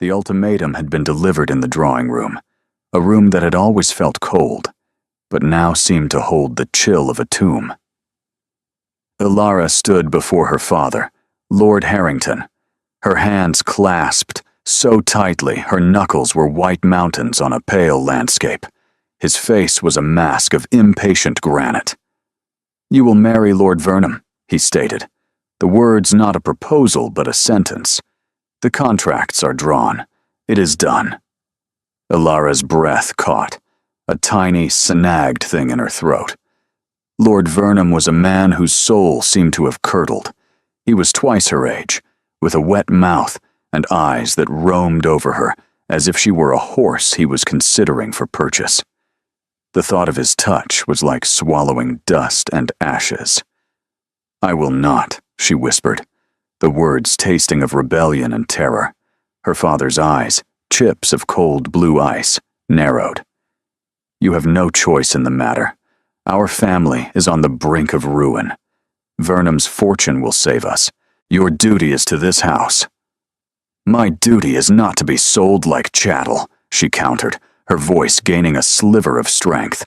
The ultimatum had been delivered in the drawing room, a room that had always felt cold, but now seemed to hold the chill of a tomb. Ilara stood before her father, Lord Harrington, her hands clasped so tightly her knuckles were white mountains on a pale landscape. His face was a mask of impatient granite. "You will marry Lord Vernham," he stated, the words not a proposal but a sentence. "The contracts are drawn. It is done." Ilara's breath caught, a tiny, snagged thing in her throat. Lord Vernham was a man whose soul seemed to have curdled. He was twice her age, with a wet mouth and eyes that roamed over her as if she were a horse he was considering for purchase. The thought of his touch was like swallowing dust and ashes. "I will not," she whispered, the words tasting of rebellion and terror. Her father's eyes, chips of cold blue ice, narrowed. "You have no choice in the matter. Our family is on the brink of ruin. Vernham's fortune will save us. Your duty is to this house." "My duty is not to be sold like chattel," she countered, her voice gaining a sliver of strength.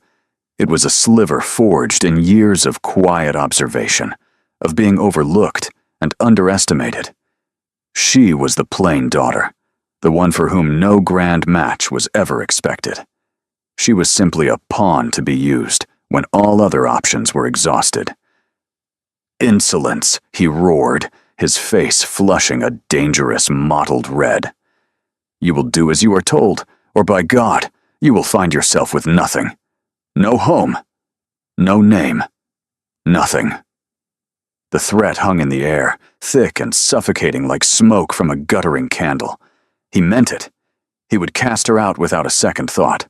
It was a sliver forged in years of quiet observation, of being overlooked and underestimated. She was the plain daughter, the one for whom no grand match was ever expected. She was simply a pawn to be used when all other options were exhausted. "Insolence," he roared, his face flushing a dangerous mottled red. "You will do as you are told, or by God, you will find yourself with nothing. No home, no name, nothing." The threat hung in the air, thick and suffocating like smoke from a guttering candle. He meant it. He would cast her out without a second thought.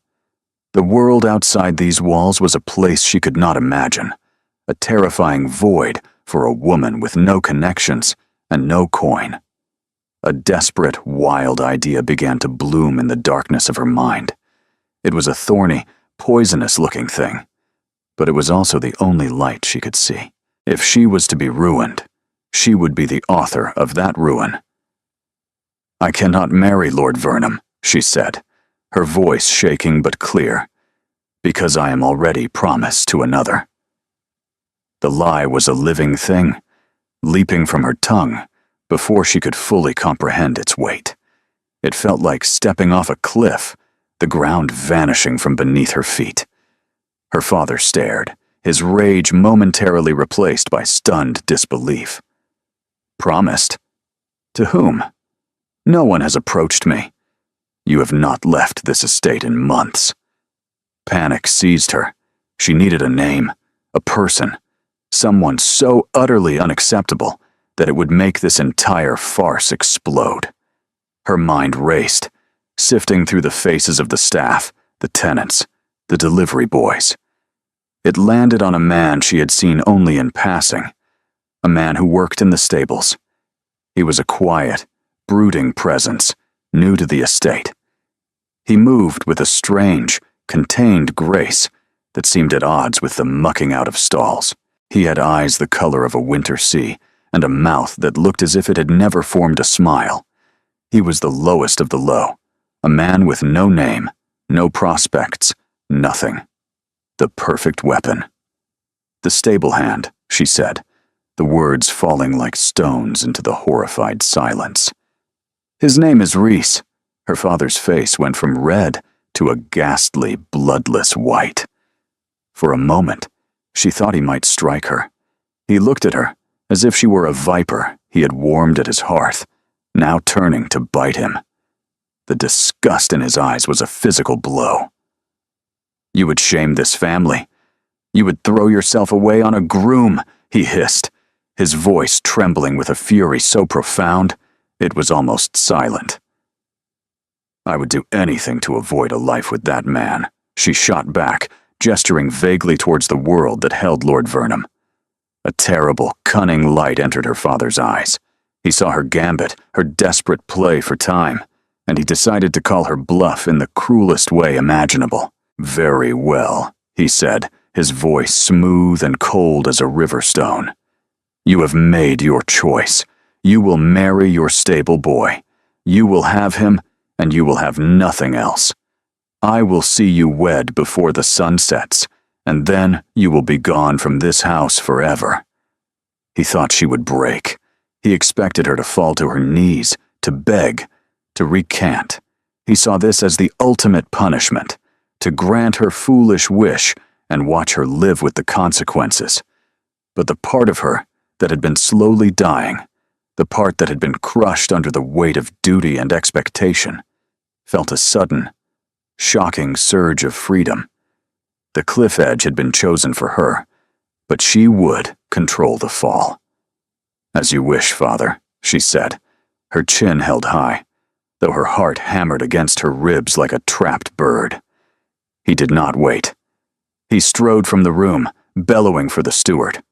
The world outside these walls was a place she could not imagine, a terrifying void for a woman with no connections and no coin. A desperate, wild idea began to bloom in the darkness of her mind. It was a thorny, poisonous-looking thing, but it was also the only light she could see. If she was to be ruined, she would be the author of that ruin. "I cannot marry Lord Vernham," she said, her voice shaking but clear, "because I am already promised to another." The lie was a living thing, leaping from her tongue before she could fully comprehend its weight. It felt like stepping off a cliff, the ground vanishing from beneath her feet. Her father stared, his rage momentarily replaced by stunned disbelief. "Promised? To whom? No one has approached me. You have not left this estate in months." Panic seized her. She needed a name, a person, someone so utterly unacceptable that it would make this entire farce explode. Her mind raced, sifting through the faces of the staff, the tenants, the delivery boys. It landed on a man she had seen only in passing, a man who worked in the stables. He was a quiet, brooding presence, new to the estate. He moved with a strange, contained grace that seemed at odds with the mucking out of stalls. He had eyes the color of a winter sea and a mouth that looked as if it had never formed a smile. He was the lowest of the low, a man with no name, no prospects, nothing. The perfect weapon. "The stable hand," she said, the words falling like stones into the horrified silence. "His name is Reese." Her father's face went from red to a ghastly, bloodless white. For a moment, she thought he might strike her. He looked at her, as if she were a viper he had warmed at his hearth, now turning to bite him. The disgust in his eyes was a physical blow. "You would shame this family. You would throw yourself away on a groom," he hissed, his voice trembling with a fury so profound it was almost silent. "I would do anything to avoid a life with that man," she shot back, gesturing vaguely towards the world that held Lord Vernham. A terrible, cunning light entered her father's eyes. He saw her gambit, her desperate play for time, and he decided to call her bluff in the cruelest way imaginable. "Very well," he said, his voice smooth and cold as a river stone. "You have made your choice. You will marry your stable boy. You will have him and you will have nothing else. I will see you wed before the sun sets, and then you will be gone from this house forever." He thought she would break. He expected her to fall to her knees, to beg, to recant. He saw this as the ultimate punishment, to grant her foolish wish and watch her live with the consequences. But the part of her that had been slowly dying, the part that had been crushed under the weight of duty and expectation, felt a sudden, shocking surge of freedom. The cliff edge had been chosen for her, but she would control the fall. "As you wish, Father," she said, her chin held high, though her heart hammered against her ribs like a trapped bird. He did not wait. He strode from the room, bellowing for the steward.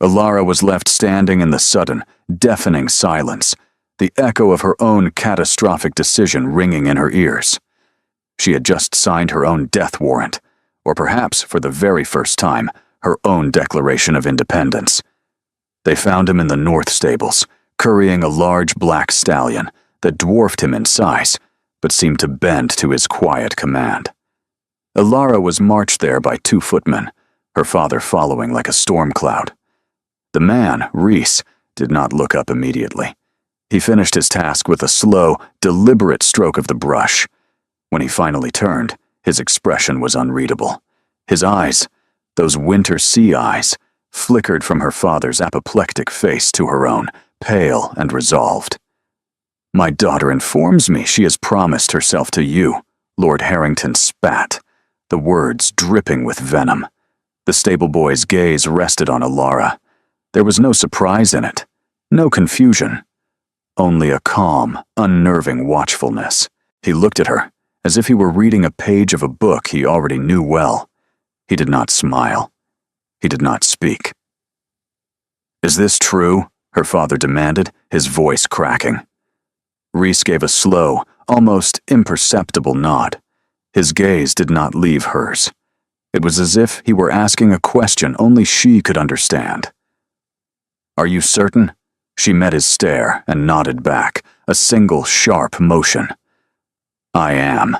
Alara was left standing in the sudden, deafening silence, the echo of her own catastrophic decision ringing in her ears. She had just signed her own death warrant, or perhaps, for the very first time, her own Declaration of Independence. They found him in the north stables, currying a large black stallion that dwarfed him in size, but seemed to bend to his quiet command. Alara was marched there by 2 footmen, her father following like a storm cloud. The man, Reese, did not look up immediately. He finished his task with a slow, deliberate stroke of the brush. When he finally turned, his expression was unreadable. His eyes, those winter sea eyes, flickered from her father's apoplectic face to her own, pale and resolved. "My daughter informs me she has promised herself to you," Lord Harrington spat, the words dripping with venom. The stable boy's gaze rested on Alara. There was no surprise in it, no confusion, only a calm, unnerving watchfulness. He looked at her, as if he were reading a page of a book he already knew well. He did not smile. He did not speak. "Is this true?" her father demanded, his voice cracking. Reese gave a slow, almost imperceptible nod. His gaze did not leave hers. It was as if he were asking a question only she could understand. "Are you certain?" She met his stare and nodded back, a single sharp motion. "I am."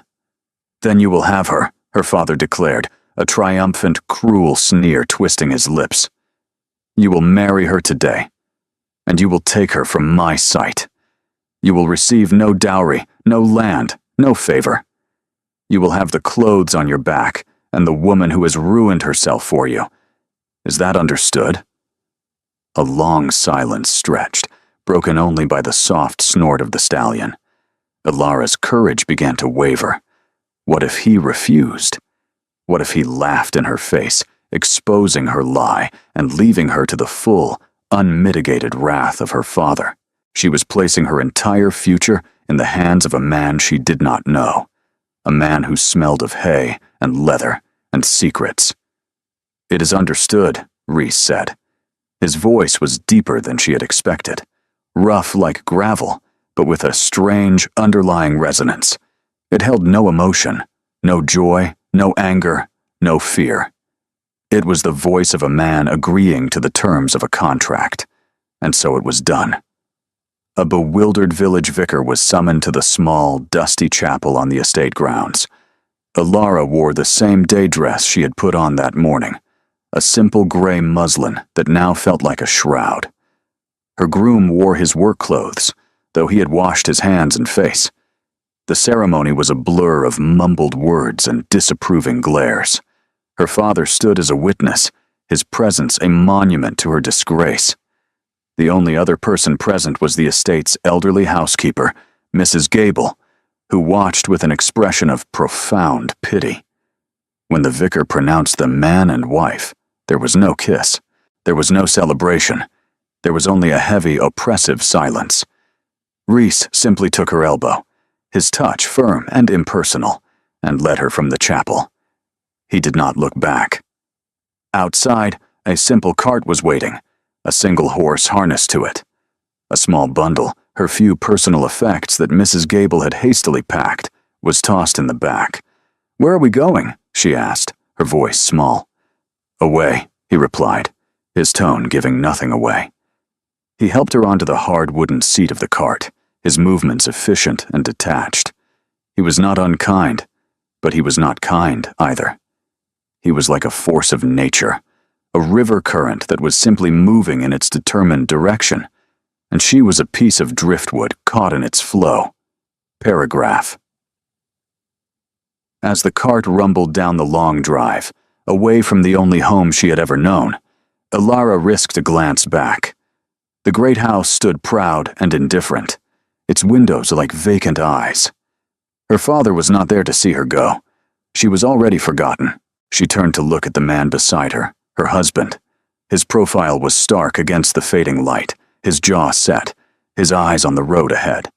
"Then you will have her," her father declared, a triumphant, cruel sneer twisting his lips. "You will marry her today, and you will take her from my sight. You will receive no dowry, no land, no favor. You will have the clothes on your back and the woman who has ruined herself for you. Is that understood?" A long silence stretched, broken only by the soft snort of the stallion. Alara's courage began to waver. What if he refused? What if he laughed in her face, exposing her lie and leaving her to the full, unmitigated wrath of her father? She was placing her entire future in the hands of a man she did not know, a man who smelled of hay and leather and secrets. "It is understood," Reese said. His voice was deeper than she had expected, rough like gravel, but with a strange, underlying resonance. It held no emotion, no joy, no anger, no fear. It was the voice of a man agreeing to the terms of a contract, and so it was done. A bewildered village vicar was summoned to the small, dusty chapel on the estate grounds. Alara wore the same day dress she had put on that morning, a simple gray muslin that now felt like a shroud. Her groom wore his work clothes, though he had washed his hands and face. The ceremony was a blur of mumbled words and disapproving glares. Her father stood as a witness, his presence a monument to her disgrace. The only other person present was the estate's elderly housekeeper, Mrs. Gable, who watched with an expression of profound pity. When the vicar pronounced them man and wife, there was no kiss. There was no celebration. There was only a heavy, oppressive silence. Reese simply took her elbow, his touch firm and impersonal, and led her from the chapel. He did not look back. Outside, a simple cart was waiting, a single horse harnessed to it. A small bundle, her few personal effects that Mrs. Gable had hastily packed, was tossed in the back. "Where are we going?" she asked, her voice small. "Away," he replied, his tone giving nothing away. He helped her onto the hard wooden seat of the cart, his movements efficient and detached. He was not unkind, but he was not kind either. He was like a force of nature, a river current that was simply moving in its determined direction, and she was a piece of driftwood caught in its flow. Paragraph. As the cart rumbled down the long drive, away from the only home she had ever known, Ilara risked a glance back. The great house stood proud and indifferent, its windows like vacant eyes. Her father was not there to see her go. She was already forgotten. She turned to look at the man beside her, her husband. His profile was stark against the fading light, his jaw set, his eyes on the road ahead.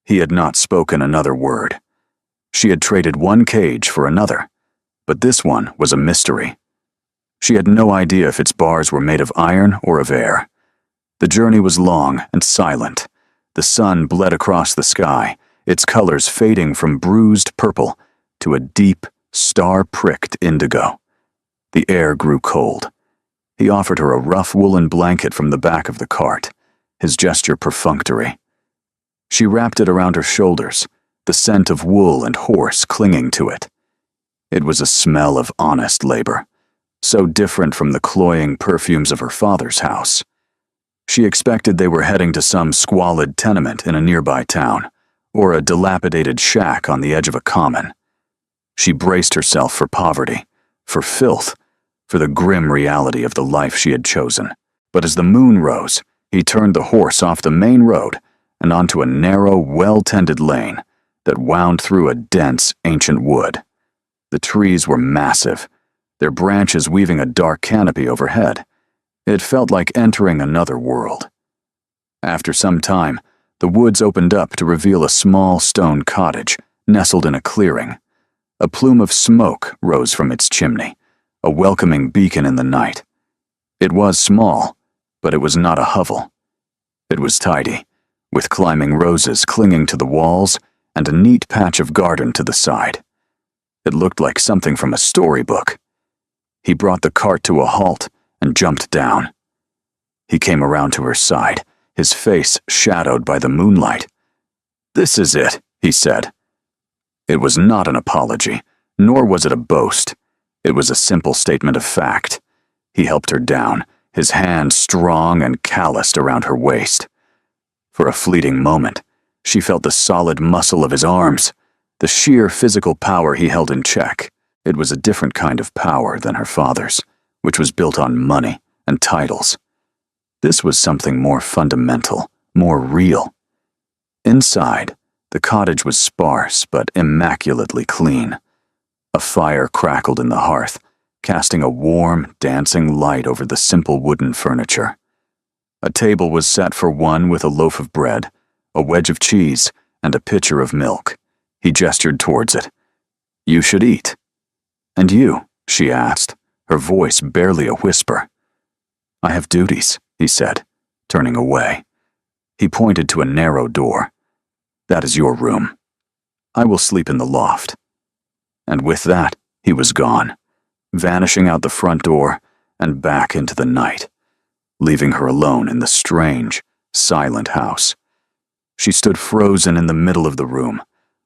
He had not spoken another word. She had traded one cage for another, but this one was a mystery. She had no idea if its bars were made of iron or of air. The journey was long and silent. The sun bled across the sky, its colors fading from bruised purple to a deep, star-pricked indigo. The air grew cold. He offered her a rough woolen blanket from the back of the cart, his gesture perfunctory. She wrapped it around her shoulders, the scent of wool and horse clinging to it. It was a smell of honest labor, so different from the cloying perfumes of her father's house. She expected they were heading to some squalid tenement in a nearby town, or a dilapidated shack on the edge of a common. She braced herself for poverty, for filth, for the grim reality of the life she had chosen. But as the moon rose, he turned the horse off the main road and onto a narrow, well-tended lane that wound through a dense, ancient wood. The trees were massive, their branches weaving a dark canopy overhead. It felt like entering another world. After some time, the woods opened up to reveal a small stone cottage nestled in a clearing. A plume of smoke rose from its chimney, a welcoming beacon in the night. It was small, but it was not a hovel. It was tidy, with climbing roses clinging to the walls and a neat patch of garden to the side. It looked like something from a storybook. He brought the cart to a halt and jumped down. He came around to her side, his face shadowed by the moonlight. "This is it," he said. It was not an apology, nor was it a boast. It was a simple statement of fact. He helped her down, his hand strong and calloused around her waist. For a fleeting moment, she felt the solid muscle of his arms, the sheer physical power he held in check. It was a different kind of power than her father's, which was built on money and titles. This was something more fundamental, more real. Inside, the cottage was sparse but immaculately clean. A fire crackled in the hearth, casting a warm, dancing light over the simple wooden furniture. A table was set for one with a loaf of bread, a wedge of cheese, and a pitcher of milk. He gestured towards it. "You should eat." "And you?" she asked, her voice barely a whisper. "I have duties," he said, turning away. He pointed to a narrow door. "That is your room. I will sleep in the loft." And with that, he was gone, vanishing out the front door and back into the night, leaving her alone in the strange, silent house. She stood frozen in the middle of the room,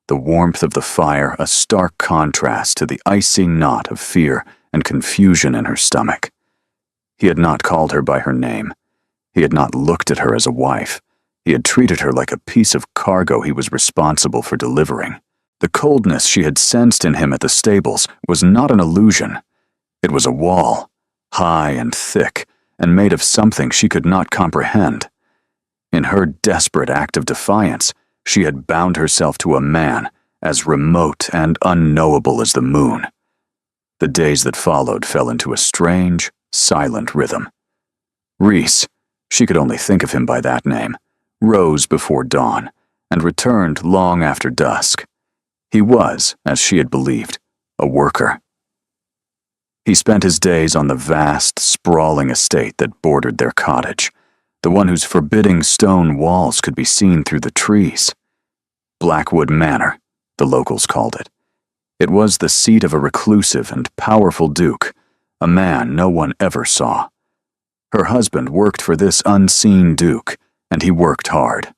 the warmth of the fire a stark contrast to the icy knot of fear and confusion in her stomach. He had not called her by her name. He had not looked at her as a wife. He had treated her like a piece of cargo he was responsible for delivering. The coldness she had sensed in him at the stables was not an illusion. It was a wall, high and thick, and made of something she could not comprehend. In her desperate act of defiance, she had bound herself to a man as remote and unknowable as the moon. The days that followed fell into a strange, silent rhythm. Reese, she could only think of him by that name, rose before dawn and returned long after dusk. He was, as she had believed, a worker. He spent his days on the vast, sprawling estate that bordered their cottage, the one whose forbidding stone walls could be seen through the trees. Blackwood Manor, the locals called it. It was the seat of a reclusive and powerful duke, a man no one ever saw. Her husband worked for this unseen duke, and he worked hard.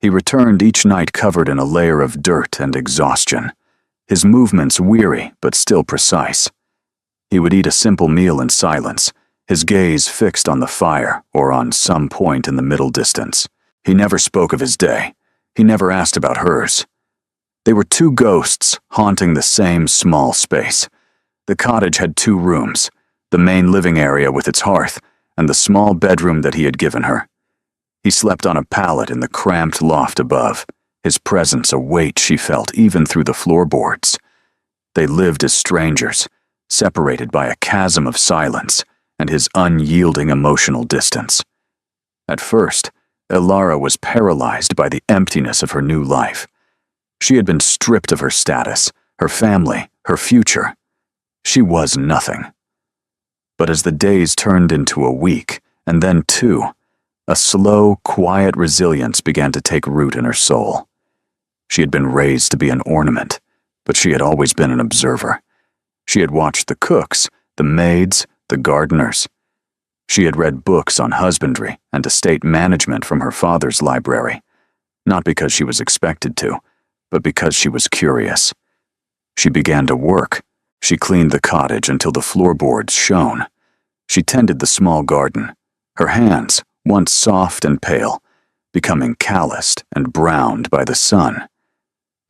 He returned each night covered in a layer of dirt and exhaustion, his movements weary but still precise. He would eat a simple meal in silence, his gaze fixed on the fire or on some point in the middle distance. He never spoke of his day. He never asked about hers. They were two ghosts haunting the same small space. The cottage had 2 rooms, the main living area with its hearth, and the small bedroom that he had given her. He slept on a pallet in the cramped loft above, his presence a weight she felt even through the floorboards. They lived as strangers, separated by a chasm of silence and his unyielding emotional distance. At first, Elara was paralyzed by the emptiness of her new life. She had been stripped of her status, her family, her future. She was nothing. But as the days turned into a week, and then 2, a slow, quiet resilience began to take root in her soul. She had been raised to be an ornament, but she had always been an observer. She had watched the cooks, the maids, the gardeners. She had read books on husbandry and estate management from her father's library, not because she was expected to, but because she was curious. She began to work. She cleaned the cottage until the floorboards shone. She tended the small garden, her hands, once soft and pale, becoming calloused and browned by the sun.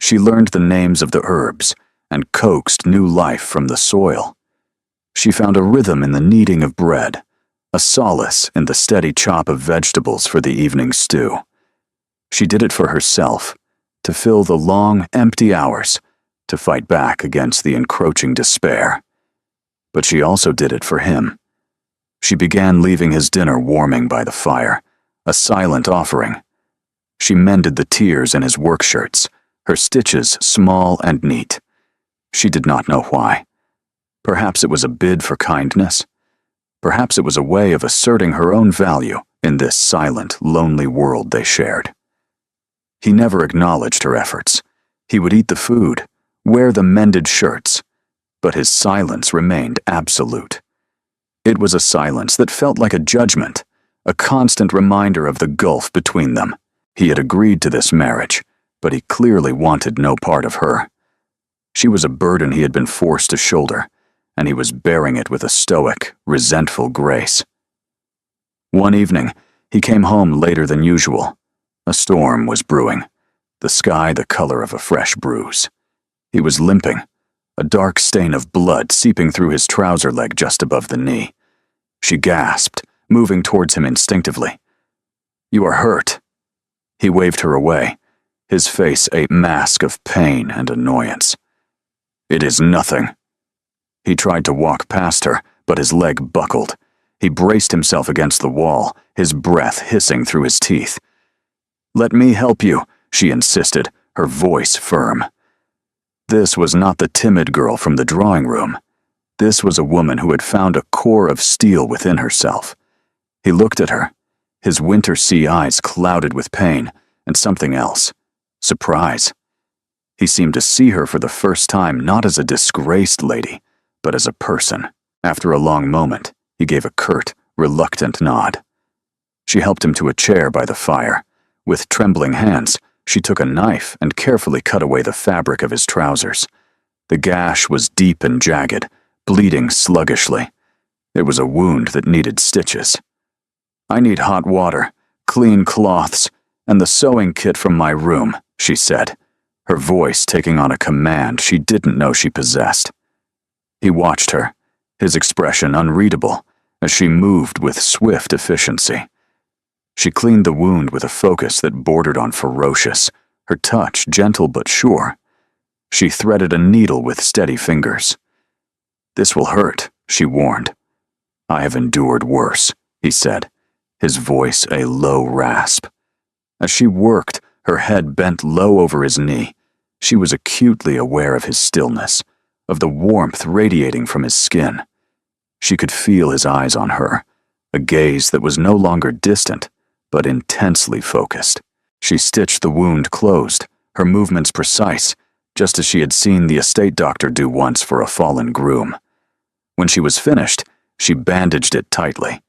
She learned the names of the herbs and coaxed new life from the soil. She found a rhythm in the kneading of bread, a solace in the steady chop of vegetables for the evening stew. She did it for herself, to fill the long, empty hours, to fight back against the encroaching despair. But she also did it for him. She began leaving his dinner warming by the fire, a silent offering. She mended the tears in his work shirts, her stitches small and neat. She did not know why. Perhaps it was a bid for kindness. Perhaps it was a way of asserting her own value in this silent, lonely world they shared. He never acknowledged her efforts. He would eat the food, wear the mended shirts, but his silence remained absolute. It was a silence that felt like a judgment, a constant reminder of the gulf between them. He had agreed to this marriage, but he clearly wanted no part of her. She was a burden he had been forced to shoulder, and he was bearing it with a stoic, resentful grace. One evening, he came home later than usual. A storm was brewing, the sky the color of a fresh bruise. He was limping, a dark stain of blood seeping through his trouser leg just above the knee. She gasped, moving towards him instinctively. "You are hurt." He waved her away, his face a mask of pain and annoyance. "It is nothing." He tried to walk past her, but his leg buckled. He braced himself against the wall, his breath hissing through his teeth. "Let me help you," she insisted, her voice firm. This was not the timid girl from the drawing room. This was a woman who had found a core of steel within herself. He looked at her, his winter sea eyes clouded with pain and something else, surprise. He seemed to see her for the first time not as a disgraced lady, but as a person. After a long moment, he gave a curt, reluctant nod. She helped him to a chair by the fire. With trembling hands, she took a knife and carefully cut away the fabric of his trousers. The gash was deep and jagged, bleeding sluggishly. It was a wound that needed stitches. "I need hot water, clean cloths, and the sewing kit from my room," she said, her voice taking on a command she didn't know she possessed. He watched her, his expression unreadable, as she moved with swift efficiency. She cleaned the wound with a focus that bordered on ferocious, her touch gentle but sure. She threaded a needle with steady fingers. "This will hurt," she warned. "I have endured worse," he said, his voice a low rasp. As she worked, her head bent low over his knee. She was acutely aware of his stillness, of the warmth radiating from his skin. She could feel his eyes on her, a gaze that was no longer distant, but intensely focused. She stitched the wound closed, her movements precise, just as she had seen the estate doctor do once for a fallen groom. When she was finished, she bandaged it tightly.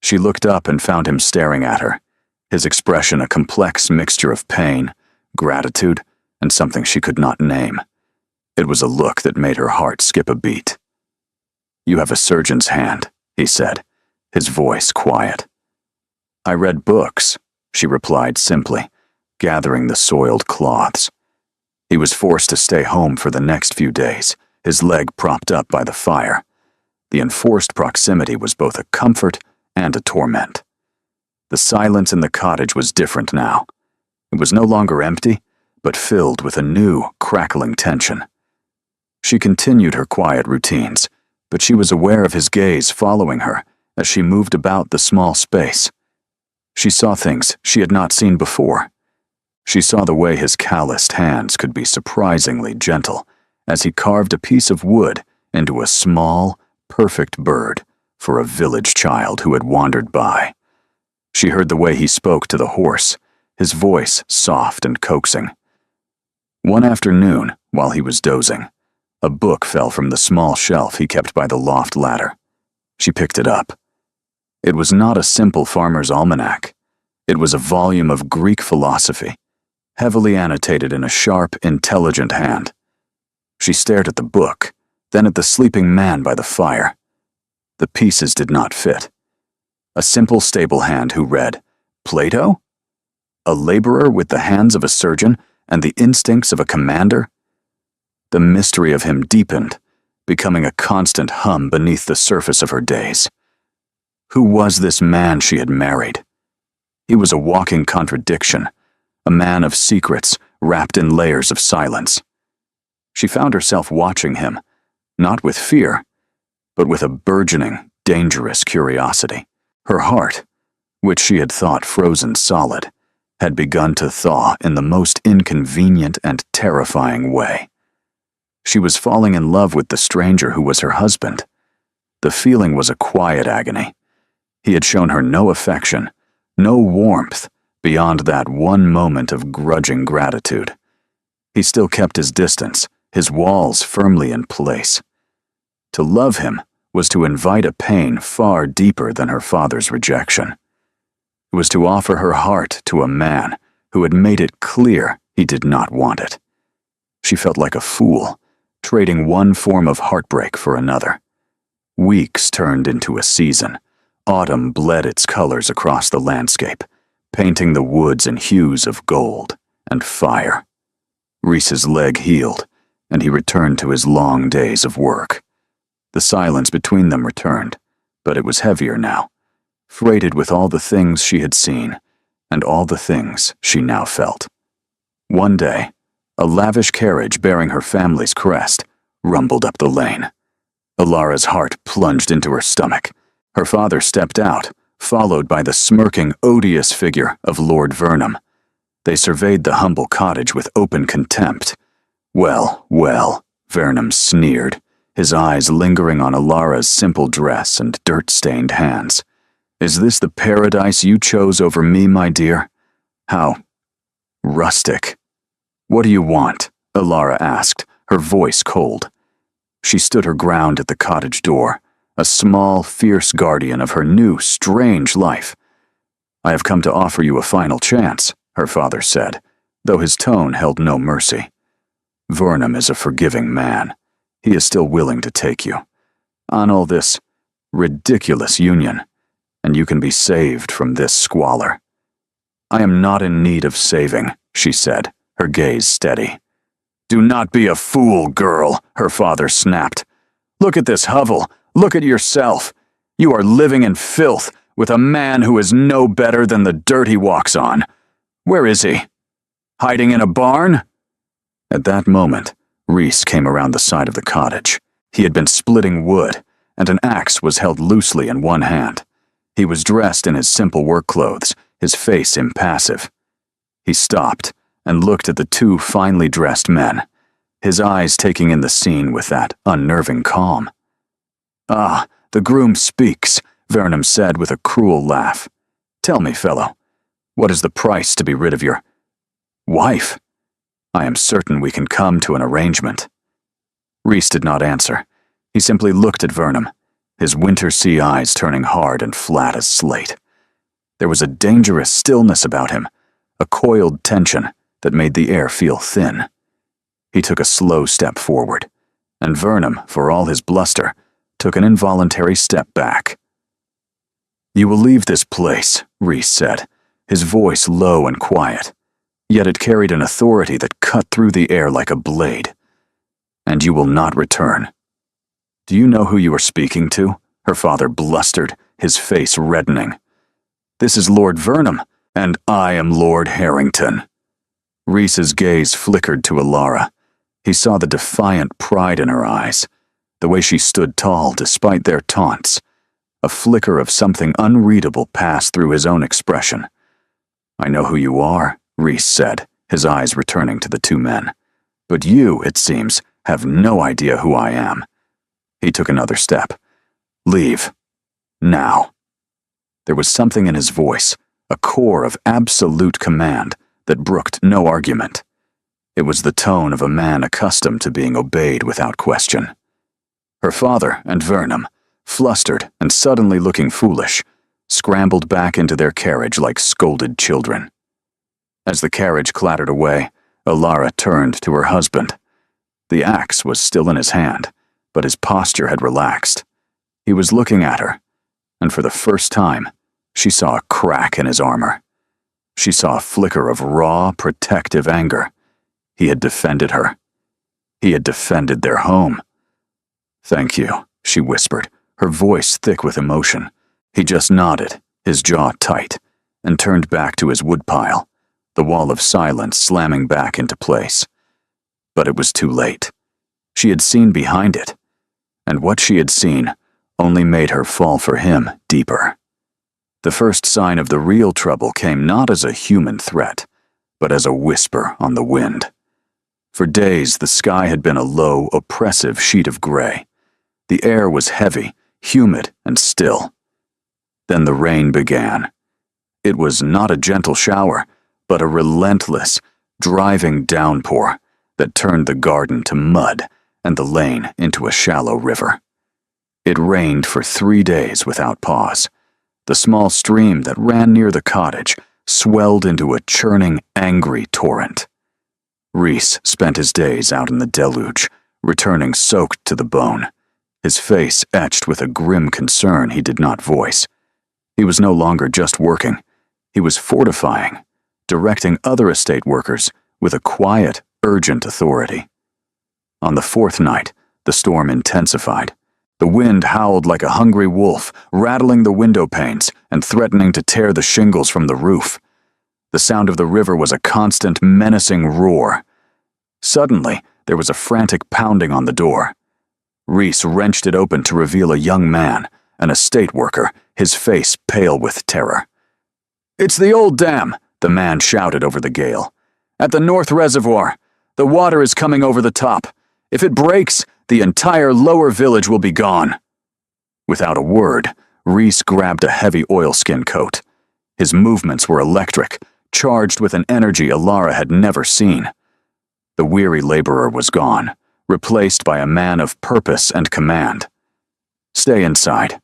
She looked up and found him staring at her, his expression a complex mixture of pain, gratitude, and something she could not name. It was a look that made her heart skip a beat. "You have a surgeon's hand," he said, his voice quiet. "I read books," she replied simply, gathering the soiled cloths. He was forced to stay home for the next few days, his leg propped up by the fire. The enforced proximity was both a comfort and a torment. The silence in the cottage was different now. It was no longer empty, but filled with a new, crackling tension. She continued her quiet routines, but she was aware of his gaze following her as she moved about the small space. She saw things she had not seen before. She saw the way his calloused hands could be surprisingly gentle as he carved a piece of wood into a small, perfect bird for a village child who had wandered by. She heard the way he spoke to the horse, his voice soft and coaxing. One afternoon, while he was dozing, a book fell from the small shelf he kept by the loft ladder. She picked it up. It was not a simple farmer's almanac. It was a volume of Greek philosophy, heavily annotated in a sharp, intelligent hand. She stared at the book, then at the sleeping man by the fire. The pieces did not fit. A simple stable hand who read, "Plato? A laborer with the hands of a surgeon and the instincts of a commander?" The mystery of him deepened, becoming a constant hum beneath the surface of her days. Who was this man she had married? He was a walking contradiction, a man of secrets wrapped in layers of silence. She found herself watching him, not with fear, but with a burgeoning, dangerous curiosity. Her heart, which she had thought frozen solid, had begun to thaw in the most inconvenient and terrifying way. She was falling in love with the stranger who was her husband. The feeling was a quiet agony. He had shown her no affection, no warmth, beyond that one moment of grudging gratitude. He still kept his distance, his walls firmly in place. To love him was to invite a pain far deeper than her father's rejection. It was to offer her heart to a man who had made it clear he did not want it. She felt like a fool, trading one form of heartbreak for another. Weeks turned into a season. Autumn bled its colors across the landscape, painting the woods in hues of gold and fire. Reese's leg healed, and he returned to his long days of work. The silence between them returned, but it was heavier now, freighted with all the things she had seen and all the things she now felt. One day, a lavish carriage bearing her family's crest rumbled up the lane. Alara's heart plunged into her stomach. Her father stepped out, followed by the smirking, odious figure of Lord Vernham. They surveyed the humble cottage with open contempt. "Well, well," Vernham sneered, his eyes lingering on Alara's simple dress and dirt-stained hands. "Is this the paradise you chose over me, my dear? How rustic." "What do you want?" Alara asked, her voice cold. She stood her ground at the cottage door, a small, fierce guardian of her new, strange life. "I have come to offer you a final chance," her father said, though his tone held no mercy. "Vernham is a forgiving man. He is still willing to take you on all this ridiculous union, and you can be saved from this squalor." "I am not in need of saving," she said, her gaze steady. "Do not be a fool, girl," her father snapped. "Look at this hovel. Look at yourself. You are living in filth with a man who is no better than the dirt he walks on. Where is he? Hiding in a barn?" At that moment, Reese came around the side of the cottage. He had been splitting wood, and an axe was held loosely in one hand. He was dressed in his simple work clothes, his face impassive. He stopped and looked at the two finely dressed men, his eyes taking in the scene with that unnerving calm. "Ah, the groom speaks," Vernham said with a cruel laugh. "Tell me, fellow, what is the price to be rid of your wife? I am certain we can come to an arrangement." Reese did not answer. He simply looked at Vernham, his winter sea eyes turning hard and flat as slate. There was a dangerous stillness about him, a coiled tension that made the air feel thin. He took a slow step forward, and Vernum, for all his bluster, took an involuntary step back. "You will leave this place," Rhys said, his voice low and quiet, yet it carried an authority that cut through the air like a blade. "And you will not return." "Do you know who you are speaking to?" her father blustered, his face reddening. "This is Lord Vernum, and I am Lord Harrington." Rhys's gaze flickered to Alara. He saw the defiant pride in her eyes, the way she stood tall despite their taunts. A flicker of something unreadable passed through his own expression. "I know who you are," Rhys said, his eyes returning to the two men. "But you, it seems, have no idea who I am." He took another step. "Leave. Now." There was something in his voice, a core of absolute command that brooked no argument. It was the tone of a man accustomed to being obeyed without question. Her father and Vernum, flustered and suddenly looking foolish, scrambled back into their carriage like scolded children. As the carriage clattered away, Alara turned to her husband. The axe was still in his hand, but his posture had relaxed. He was looking at her, and for the first time, she saw a crack in his armor. She saw a flicker of raw, protective anger. He had defended her. He had defended their home. "Thank you," she whispered, her voice thick with emotion. He just nodded, his jaw tight, and turned back to his woodpile, the wall of silence slamming back into place. But it was too late. She had seen behind it, and what she had seen only made her fall for him deeper. The first sign of the real trouble came not as a human threat, but as a whisper on the wind. For days, the sky had been a low, oppressive sheet of gray. The air was heavy, humid, and still. Then the rain began. It was not a gentle shower, but a relentless, driving downpour that turned the garden to mud and the lane into a shallow river. It rained for 3 days without pause. The small stream that ran near the cottage swelled into a churning, angry torrent. Rhys spent his days out in the deluge, returning soaked to the bone, his face etched with a grim concern he did not voice. He was no longer just working. He was fortifying, directing other estate workers with a quiet, urgent authority. On the 4th night, the storm intensified. The wind howled like a hungry wolf, rattling the window panes and threatening to tear the shingles from the roof. The sound of the river was a constant, menacing roar. Suddenly, there was a frantic pounding on the door. Rhys wrenched it open to reveal a young man, an estate worker, his face pale with terror. "It's the old dam," the man shouted over the gale. "At the North Reservoir. The water is coming over the top. If it breaks, the entire lower village will be gone." Without a word, Rhys grabbed a heavy oilskin coat. His movements were electric, charged with an energy Alara had never seen. The weary laborer was gone, replaced by a man of purpose and command. "Stay inside."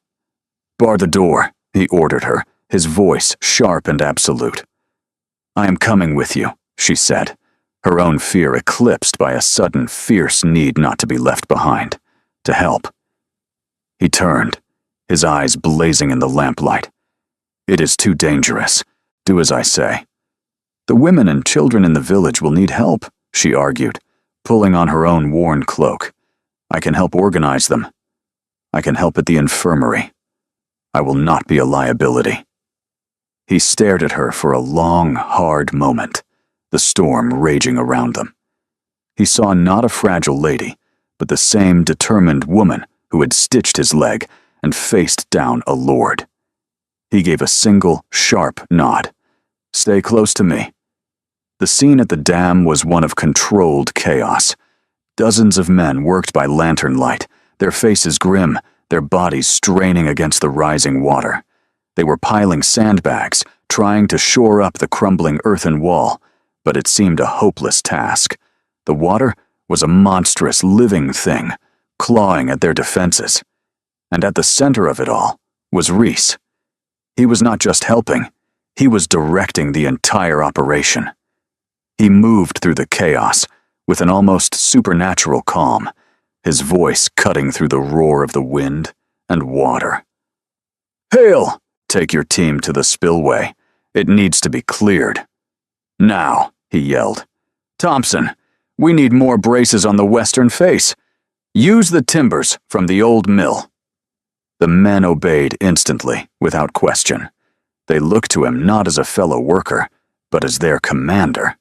"Bar the door," he ordered her, his voice sharp and absolute. "I am coming with you," she said, her own fear eclipsed by a sudden, fierce need not to be left behind, to help. He turned, his eyes blazing in the lamplight. "It is too dangerous. Do as I say." "The women and children in the village will need help," she argued, pulling on her own worn cloak. "I can help organize them. I can help at the infirmary. I will not be a liability." He stared at her for a long, hard moment, the storm raging around them. He saw not a fragile lady, but the same determined woman who had stitched his leg and faced down a lord. He gave a single, sharp nod. "Stay close to me." The scene at the dam was one of controlled chaos. Dozens of men worked by lantern light, their faces grim, their bodies straining against the rising water. They were piling sandbags, trying to shore up the crumbling earthen wall, but it seemed a hopeless task. The water was a monstrous living thing, clawing at their defenses. And at the center of it all was Rhys. He was not just helping, He was directing the entire operation. He moved through the chaos with an almost supernatural calm, his voice cutting through the roar of the wind and water. "Hail! Take your team to the spillway. It needs to be cleared. Now," he yelled. "Thompson, we need more braces on the western face. Use the timbers from the old mill." The men obeyed instantly, without question. They looked to him not as a fellow worker, but as their commander.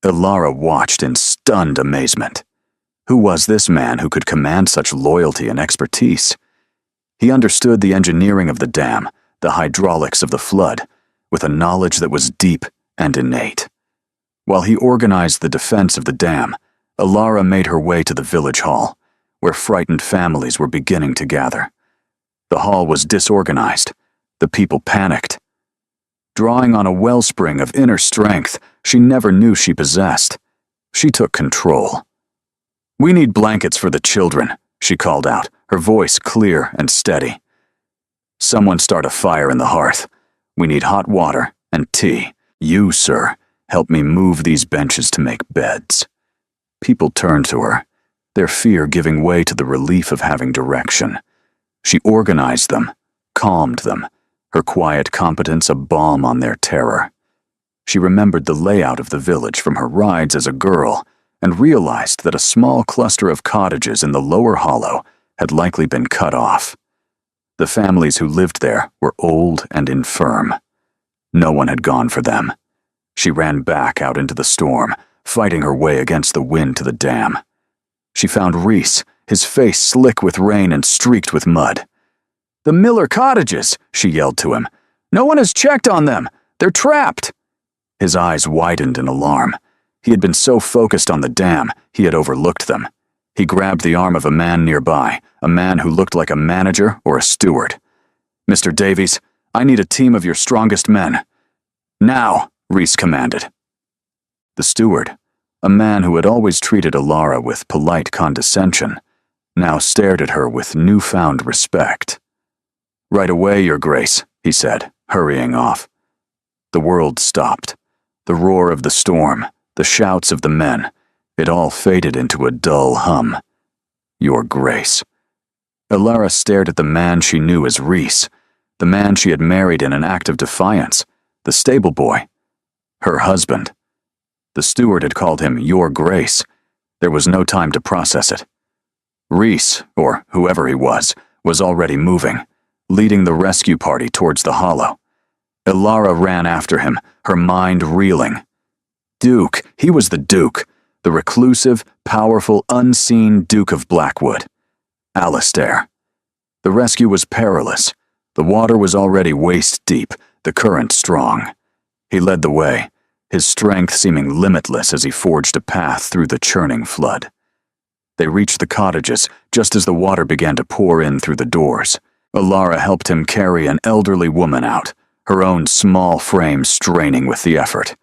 Ilara watched in stunned amazement. Who was this man who could command such loyalty and expertise? He understood the engineering of the dam, the hydraulics of the flood, with a knowledge that was deep and innate. While he organized the defense of the dam, Ilara made her way to the village hall, where frightened families were beginning to gather. The hall was disorganized. The people panicked. Drawing on a wellspring of inner strength she never knew she possessed, she took control. "We need blankets for the children," she called out, her voice clear and steady. "Someone start a fire in the hearth. We need hot water and tea. You, sir, help me move these benches to make beds." People turned to her, their fear giving way to the relief of having direction. She organized them, calmed them, her quiet competence a balm on their terror. She remembered the layout of the village from her rides as a girl and realized that a small cluster of cottages in the lower hollow had likely been cut off. The families who lived there were old and infirm. No one had gone for them. She ran back out into the storm, fighting her way against the wind to the dam. She found Reese, his face slick with rain and streaked with mud. "The Miller cottages," she yelled to him. "No one has checked on them. They're trapped." His eyes widened in alarm. He had been so focused on the dam, he had overlooked them. He grabbed the arm of a man nearby, a man who looked like a manager or a steward. "Mr. Davies, I need a team of your strongest men." "Now," Reese commanded. The steward, a man who had always treated Ilara with polite condescension, now stared at her with newfound respect. "Right away, Your Grace," he said, hurrying off. The world stopped. The roar of the storm, the shouts of the men, it all faded into a dull hum. Your Grace. Ilara stared at the man she knew as Reese, the man she had married in an act of defiance, the stable boy, her husband. The steward had called him Your Grace. There was no time to process it. Reese, or whoever he was already moving, leading the rescue party towards the hollow. Ilara ran after him, her mind reeling. Duke, he was the Duke, the reclusive, powerful, unseen Duke of Blackwood. Alistair. The rescue was perilous. The water was already waist-deep, the current strong. He led the way, his strength seeming limitless as he forged a path through the churning flood. They reached the cottages just as the water began to pour in through the doors. Ilara helped him carry an elderly woman out, her own small frame straining with the effort.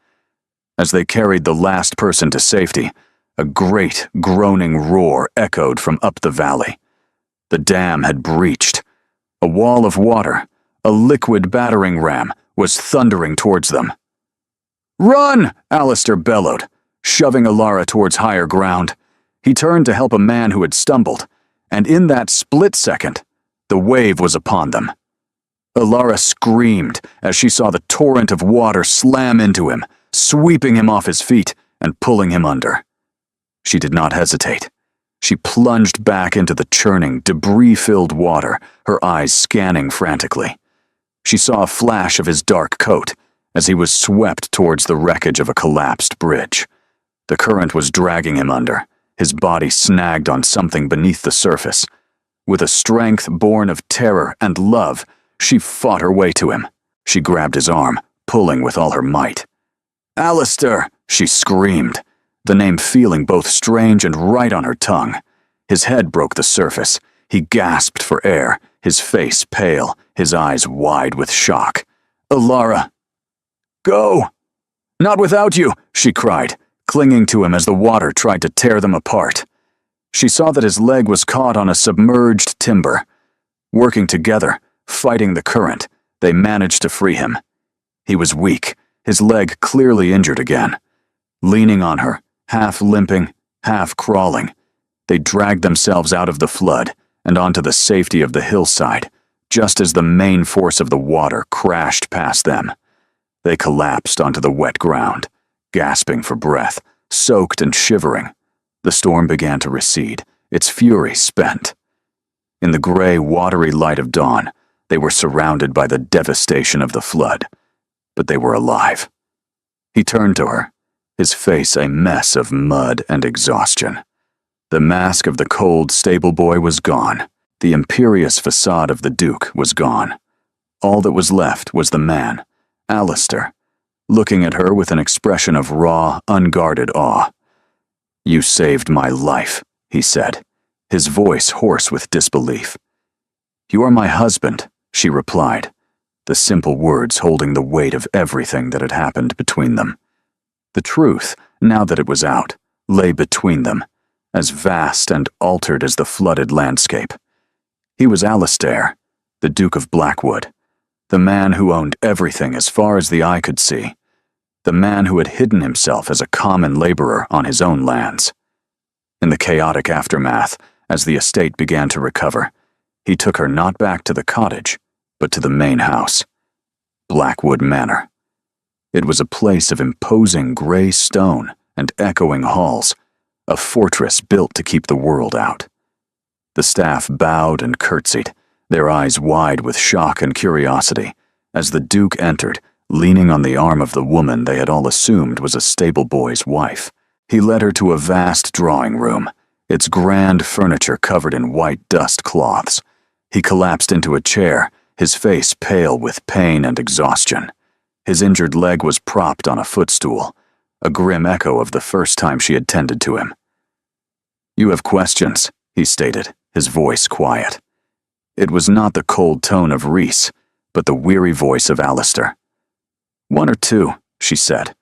As they carried the last person to safety, a great, groaning roar echoed from up the valley. The dam had breached. A wall of water, a liquid battering ram, was thundering towards them. "Run!" Alistair bellowed, shoving Ilara towards higher ground. He turned to help a man who had stumbled, and in that split second, the wave was upon them. Ilara screamed as she saw the torrent of water slam into him, sweeping him off his feet and pulling him under. She did not hesitate. She plunged back into the churning, debris-filled water, her eyes scanning frantically. She saw a flash of his dark coat as he was swept towards the wreckage of a collapsed bridge. The current was dragging him under, his body snagged on something beneath the surface. With a strength born of terror and love, she fought her way to him. She grabbed his arm, pulling with all her might. "Alistair!" she screamed, the name feeling both strange and right on her tongue. His head broke the surface. He gasped for air, his face pale, his eyes wide with shock. "Ilara!" "Go!" "Not without you!" she cried, clinging to him as the water tried to tear them apart. She saw that his leg was caught on a submerged timber. Working together, fighting the current, they managed to free him. He was weak, his leg clearly injured again. Leaning on her, half limping, half crawling, they dragged themselves out of the flood and onto the safety of the hillside, just as the main force of the water crashed past them. They collapsed onto the wet ground, gasping for breath, soaked and shivering. The storm began to recede, its fury spent. In the gray, watery light of dawn, they were surrounded by the devastation of the flood, but they were alive. He turned to her, his face a mess of mud and exhaustion. The mask of the cold stable boy was gone. The imperious facade of the Duke was gone. All that was left was the man, Alistair, looking at her with an expression of raw, unguarded awe. "You saved my life," he said, his voice hoarse with disbelief. "You are my husband," she replied, the simple words holding the weight of everything that had happened between them. The truth, now that it was out, lay between them, as vast and altered as the flooded landscape. He was Alistair, the Duke of Blackwood, the man who owned everything as far as the eye could see, the man who had hidden himself as a common laborer on his own lands. In the chaotic aftermath, as the estate began to recover, he took her not back to the cottage, but to the main house, Blackwood Manor. It was a place of imposing gray stone and echoing halls, a fortress built to keep the world out. The staff bowed and curtsied, their eyes wide with shock and curiosity, as the Duke entered, leaning on the arm of the woman they had all assumed was a stable boy's wife. He led her to a vast drawing room, its grand furniture covered in white dust cloths. He collapsed into a chair, his face pale with pain and exhaustion. His injured leg was propped on a footstool, a grim echo of the first time she had tended to him. "You have questions," he stated, his voice quiet. It was not the cold tone of Reese, but the weary voice of Alistair. "One or two," she said,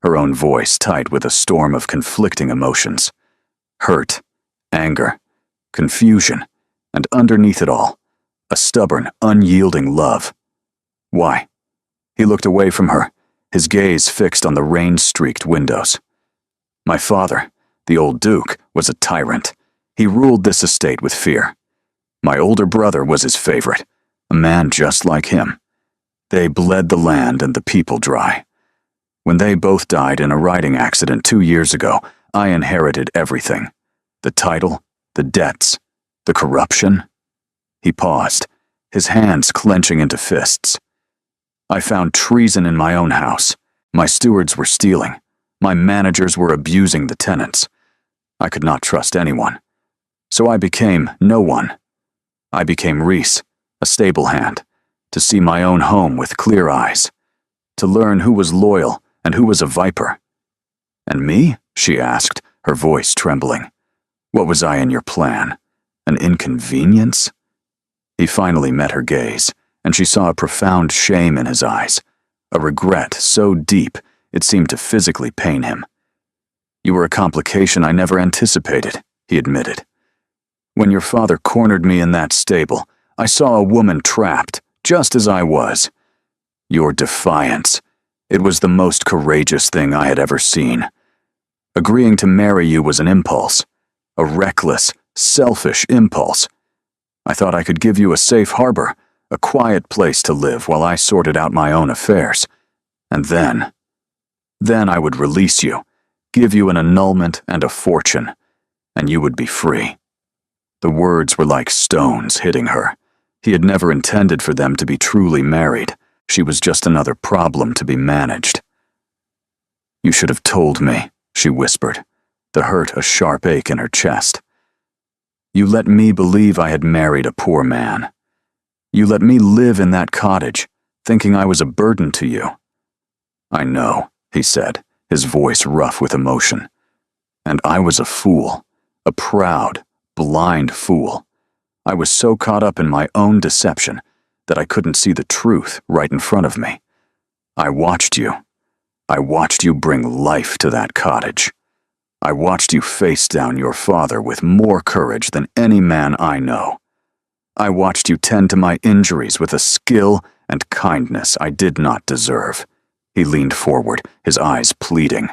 her own voice tight with a storm of conflicting emotions. Hurt, anger, confusion, and underneath it all, a stubborn, unyielding love. "Why?" He looked away from her, his gaze fixed on the rain-streaked windows. "My father, the old Duke, was a tyrant. He ruled this estate with fear. My older brother was his favorite, a man just like him. They bled the land and the people dry. When they both died in a riding accident 2 years ago, I inherited everything. The title, the debts, the corruption." He paused, his hands clenching into fists. "I found treason in my own house. My stewards were stealing. My managers were abusing the tenants. I could not trust anyone. So I became no one. I became Reese, a stable hand, to see my own home with clear eyes, to learn who was loyal and who was a viper." "And me?" she asked, her voice trembling. "What was I in your plan? An inconvenience?" He finally met her gaze, and she saw a profound shame in his eyes, a regret so deep it seemed to physically pain him. "You were a complication I never anticipated," he admitted. "When your father cornered me in that stable, I saw a woman trapped, just as I was. Your defiance. It was the most courageous thing I had ever seen. Agreeing to marry you was an impulse, a reckless, selfish impulse. I thought I could give you a safe harbor, a quiet place to live while I sorted out my own affairs. And then I would release you, give you an annulment and a fortune, and you would be free." The words were like stones hitting her. He had never intended for them to be truly married. She was just another problem to be managed. "You should have told me," she whispered, the hurt a sharp ache in her chest. "You let me believe I had married a poor man. You let me live in that cottage, thinking I was a burden to you." "I know," he said, his voice rough with emotion. "And I was a fool, a proud, blind fool. I was so caught up in my own deception that I couldn't see the truth right in front of me. I watched you. I watched you bring life to that cottage. I watched you face down your father with more courage than any man I know. I watched you tend to my injuries with a skill and kindness I did not deserve. He leaned forward, his eyes pleading.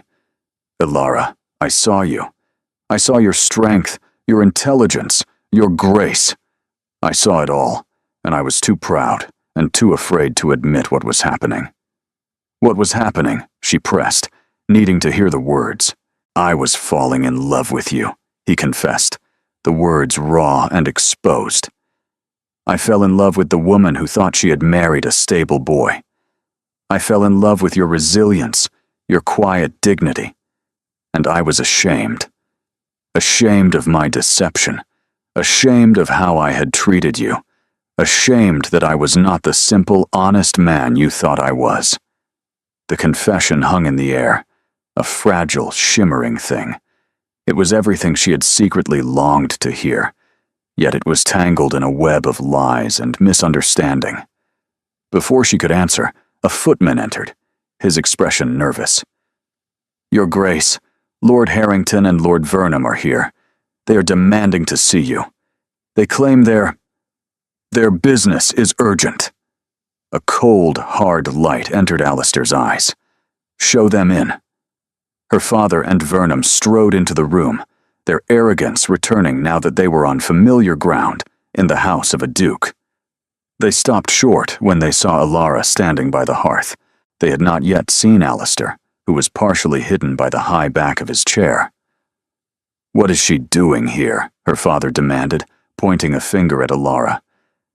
Ilara, I saw you. I saw your strength, your intelligence, your grace. I saw it all, and I was too proud and too afraid to admit what was happening. What was happening, she pressed, needing to hear the words. I was falling in love with you, he confessed, the words raw and exposed. I fell in love with the woman who thought she had married a stable boy. I fell in love with your resilience, your quiet dignity. And I was ashamed. Ashamed of my deception. Ashamed of how I had treated you. Ashamed that I was not the simple, honest man you thought I was. The confession hung in the air, a fragile, shimmering thing. It was everything she had secretly longed to hear, yet it was tangled in a web of lies and misunderstanding. Before she could answer, a footman entered, his expression nervous. Your Grace, Lord Harrington and Lord Vernon are here. They are demanding to see you. They claim their business is urgent. A cold, hard light entered Alistair's eyes. Show them in. Her father and Vernon strode into the room, their arrogance returning now that they were on familiar ground in the house of a duke. They stopped short when they saw Ilara standing by the hearth. They had not yet seen Alistair, who was partially hidden by the high back of his chair. What is she doing here? Her father demanded, pointing a finger at Ilara.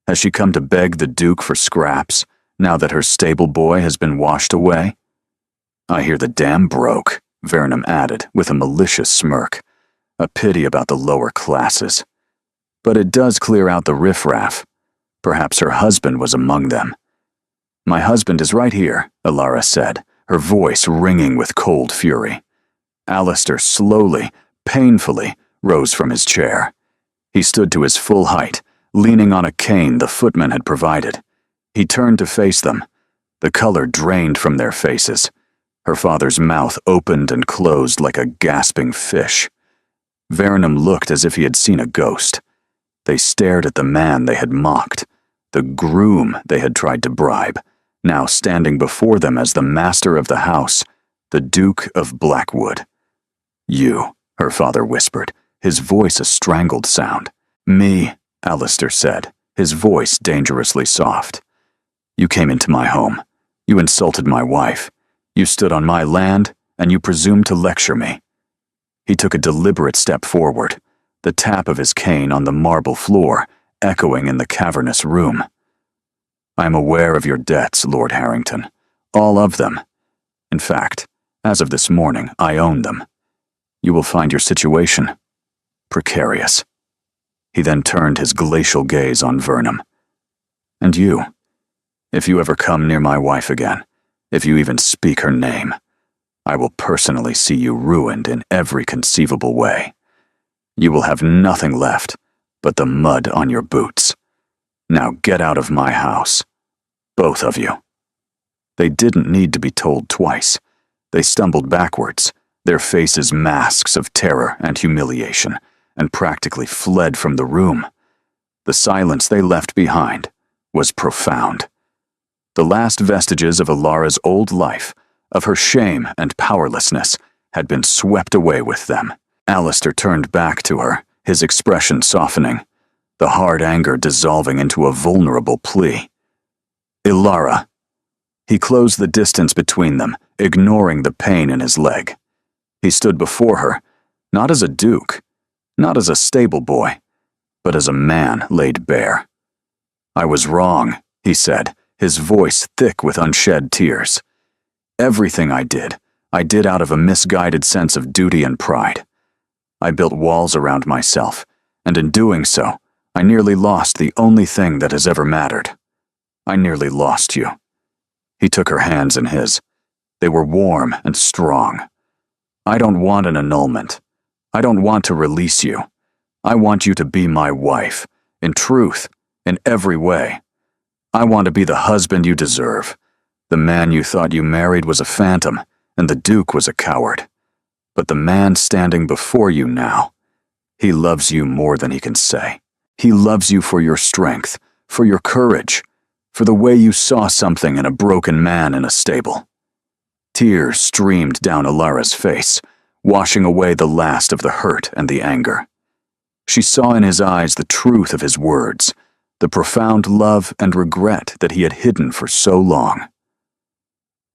Has she come to beg the Duke for scraps, now that her stable boy has been washed away? I hear the dam broke, Vernon added, with a malicious smirk. A pity about the lower classes. But it does clear out the riffraff. Perhaps her husband was among them. My husband is right here, Ilara said, her voice ringing with cold fury. Alistair slowly, painfully, rose from his chair. He stood to his full height, leaning on a cane the footman had provided. He turned to face them. The color drained from their faces. Her father's mouth opened and closed like a gasping fish. Vernon looked as if he had seen a ghost. They stared at the man they had mocked, the groom they had tried to bribe, now standing before them as the master of the house, the Duke of Blackwood. You, her father whispered, his voice a strangled sound. Me, Alistair said, his voice dangerously soft. You came into my home. You insulted my wife. You stood on my land, and you presumed to lecture me. He took a deliberate step forward, the tap of his cane on the marble floor echoing in the cavernous room. I am aware of your debts, Lord Harrington, all of them. In fact, as of this morning, I own them. You will find your situation precarious. He then turned his glacial gaze on Vernon. And you, if you ever come near my wife again, if you even speak her name, I will personally see you ruined in every conceivable way. You will have nothing left but the mud on your boots. Now get out of my house, both of you. They didn't need to be told twice. They stumbled backwards, their faces masks of terror and humiliation, and practically fled from the room. The silence they left behind was profound. The last vestiges of Ilara's old life, of her shame and powerlessness, had been swept away with them. Alistair turned back to her, his expression softening, the hard anger dissolving into a vulnerable plea. Ilara. He closed the distance between them, ignoring the pain in his leg. He stood before her, not as a duke, not as a stable boy, but as a man laid bare. I was wrong, he said, his voice thick with unshed tears. Everything I did out of a misguided sense of duty and pride. I built walls around myself, and in doing so, I nearly lost the only thing that has ever mattered. I nearly lost you. He took her hands in his. They were warm and strong. I don't want an annulment. I don't want to release you. I want you to be my wife, in truth, in every way. I want to be the husband you deserve. The man you thought you married was a phantom, and the Duke was a coward. But the man standing before you now, he loves you more than he can say. He loves you for your strength, for your courage, for the way you saw something in a broken man in a stable. Tears streamed down Alara's face, washing away the last of the hurt and the anger. She saw in his eyes the truth of his words, the profound love and regret that he had hidden for so long.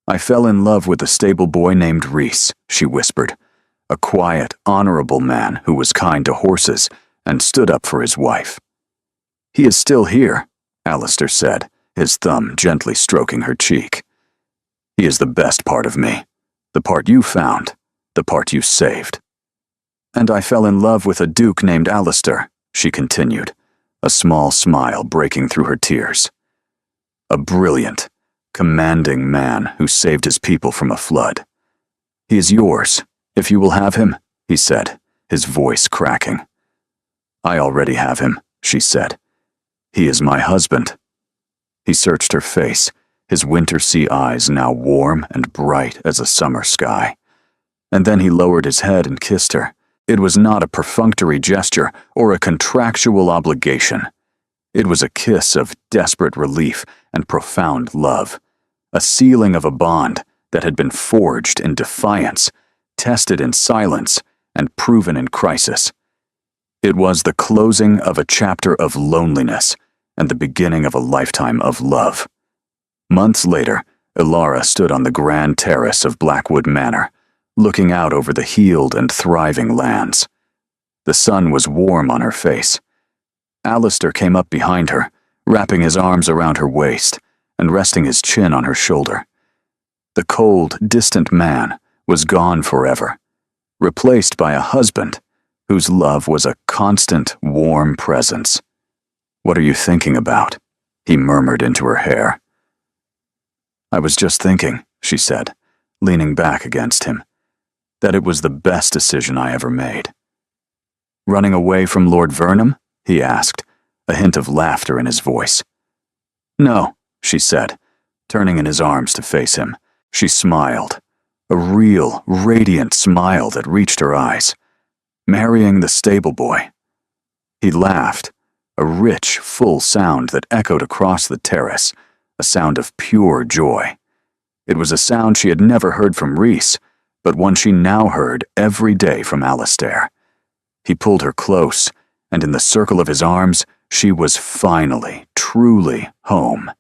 "I fell in love with a stable boy named Reese," she whispered, "a quiet, honorable man who was kind to horses and stood up for his wife." "He is still here," Alistair said, his thumb gently stroking her cheek. "He is the best part of me, the part you found, the part you saved." "And I fell in love with a duke named Alistair," she continued, a small smile breaking through her tears. "A brilliant, commanding man who saved his people from a flood. He is yours, if you will have him," he said, his voice cracking. "I already have him," she said. "He is my husband." He searched her face, his winter sea eyes now warm and bright as a summer sky. And then he lowered his head and kissed her. It was not a perfunctory gesture or a contractual obligation. It was a kiss of desperate relief and profound love, a sealing of a bond that had been forged in defiance, tested in silence, and proven in crisis. It was the closing of a chapter of loneliness and the beginning of a lifetime of love. Months later, Alara stood on the grand terrace of Blackwood Manor, looking out over the healed and thriving lands. The sun was warm on her face. Alistair came up behind her, wrapping his arms around her waist and resting his chin on her shoulder. The cold, distant man was gone forever, replaced by a husband whose love was a constant, warm presence. "What are you thinking about?" he murmured into her hair. "I was just thinking," she said, leaning back against him, "that it was the best decision I ever made." "Running away from Lord Vernon?" he asked, a hint of laughter in his voice. "No," she said, turning in his arms to face him. She smiled, a real, radiant smile that reached her eyes. "Marrying the stable boy." He laughed, a rich, full sound that echoed across the terrace, a sound of pure joy. It was a sound she had never heard from Reese, but one she now heard every day from Alistair. He pulled her close, and in the circle of his arms, she was finally, truly home.